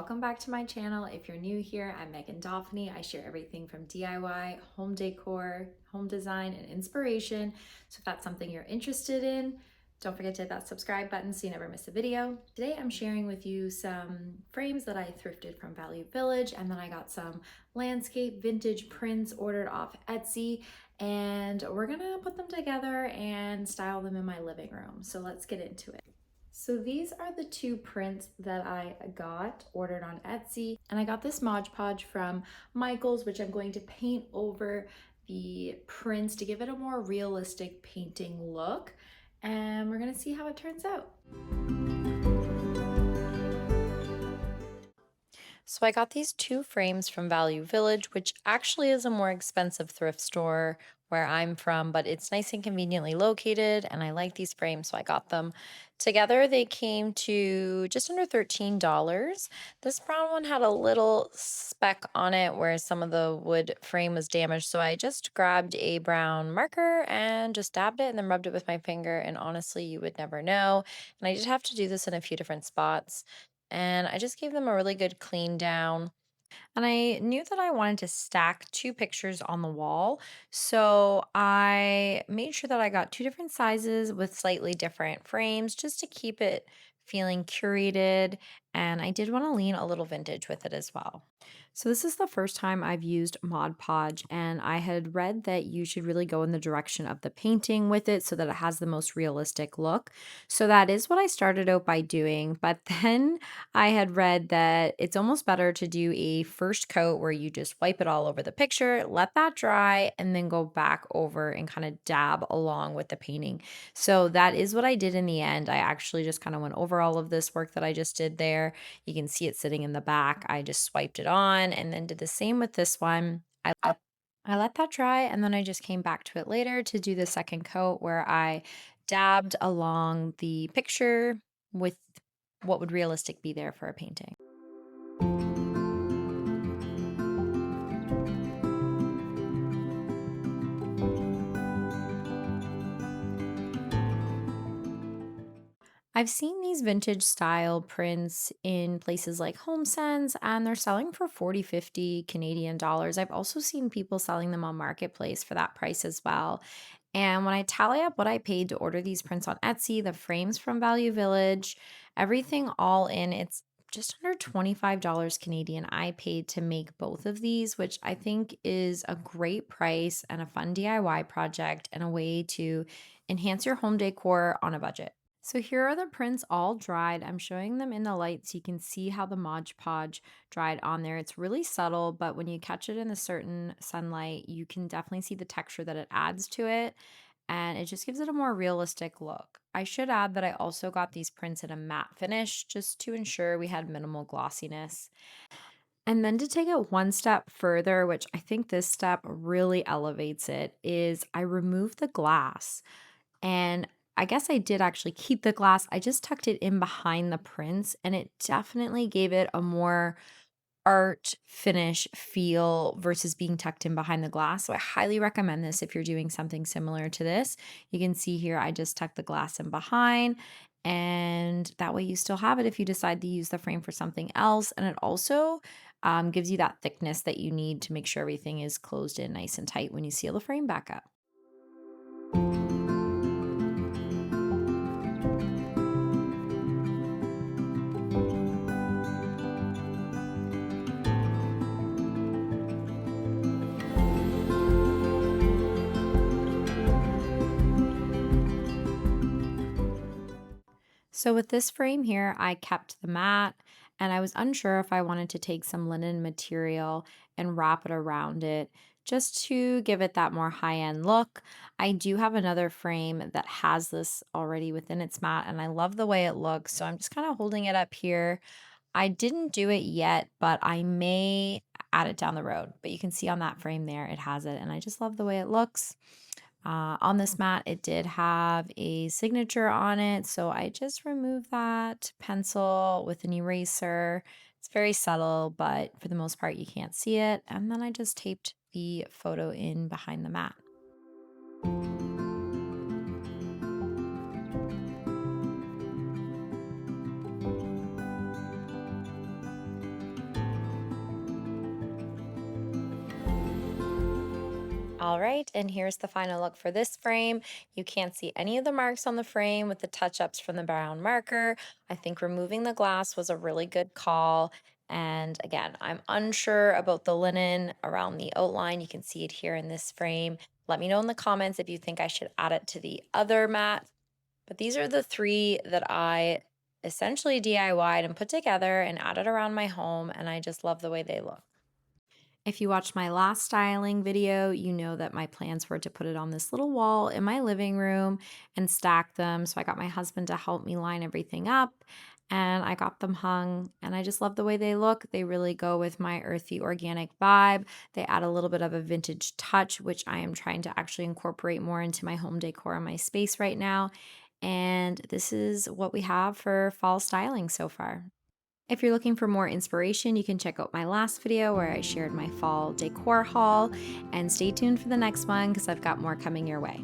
welcome back to my channel. If you're new here, I'm Megan Dauphiny. I share everything from DIY, home decor, home design, and inspiration. So if that's something you're interested in, don't forget to hit that subscribe button so you never miss a video. Today I'm sharing with you some frames that I thrifted from Value Village, and then I got some landscape vintage prints ordered off Etsy, and we're gonna put them together and style them in my living room. So let's get into it. So these are the two prints that I got ordered on Etsy, and I got this Mod Podge from Michael's, which I'm going to paint over the prints to give it a more realistic painting look, and we're gonna see how it turns out. So I got these two frames from Value Village, which actually is a more expensive thrift store where I'm from, but it's nice and conveniently located, and I like these frames, so I got them. Together, they came to just under $13. This brown one had a little speck on it where some of the wood frame was damaged, so I just grabbed a brown marker and just dabbed it and then rubbed it with my finger, and honestly, you would never know. And I did have to do this in a few different spots. And I just gave them a really good clean down. And I knew that I wanted to stack two pictures on the wall. So I made sure that I got two different sizes with slightly different frames just to keep it feeling curated. And I did want to lean a little vintage with it as well. So this is the first time I've used Mod Podge, and I had read that you should really go in the direction of the painting with it so that it has the most realistic look. So that is what I started out by doing. But then I had read that it's almost better to do a first coat where you just wipe it all over the picture, let that dry, and then go back over and kind of dab along with the painting. So that is what I did in the end. I actually just kind of went over all of this work that I just did there. You can see it sitting in the back. I just swiped it on and then did the same with this one. I let that dry, and then I just came back to it later to do the second coat where I dabbed along the picture with what would realistic be there for a painting. I've seen these vintage style prints in places like HomeSense, and they're selling for 40, 50 Canadian dollars. I've also seen people selling them on Marketplace for that price as well. And when I tally up what I paid to order these prints on Etsy, the frames from Value Village, everything all in, it's just under $25 Canadian I paid to make both of these, which I think is a great price and a fun DIY project and a way to enhance your home decor on a budget. So here are the prints all dried. I'm showing them in the light so you can see how the Mod Podge dried on there. It's really subtle, but when you catch it in a certain sunlight, you can definitely see the texture that it adds to it, and it just gives it a more realistic look. I should add that I also got these prints in a matte finish just to ensure we had minimal glossiness. And then to take it one step further, which I think this step really elevates it, is I removed the glass. And I guess I did actually keep the glass. I just tucked it in behind the prints, and it definitely gave it a more art finish feel versus being tucked in behind the glass. So I highly recommend this if you're doing something similar to this. You can see here I just tucked the glass in behind, and that way you still have it if you decide to use the frame for something else. And it also gives you that thickness that you need to make sure everything is closed in nice and tight when you seal the frame back up. So with this frame here, I kept the mat, and I was unsure if I wanted to take some linen material and wrap it around it just to give it that more high-end look. I do have another frame that has this already within its mat, and I love the way it looks, so I'm just kind of holding it up here. I didn't do it yet, but I may add it down the road. But you can see on that frame there, it has it, and I just love the way it looks. On this mat, it did have a signature on it, so I just removed that pencil with an eraser. It's very subtle, but for the most part, you can't see it. And then I just taped the photo in behind the mat. All right, and here's the final look for this frame. You can't see any of the marks on the frame with the touch-ups from the brown marker. I think removing the glass was a really good call. And again, I'm unsure about the linen around the outline. You can see it here in this frame. Let me know in the comments if you think I should add it to the other mat. But these are the three that I essentially DIY'd and put together and added around my home, and I just love the way they look. If you watched my last styling video, you know that my plans were to put it on this little wall in my living room and stack them. So I got my husband to help me line everything up and I got them hung. And I just love the way they look. They really go with my earthy organic vibe. They add a little bit of a vintage touch, which I am trying to actually incorporate more into my home decor in my space right now. And this is what we have for fall styling so far. If you're looking for more inspiration, you can check out my last video where I shared my fall decor haul, and stay tuned for the next one because I've got more coming your way.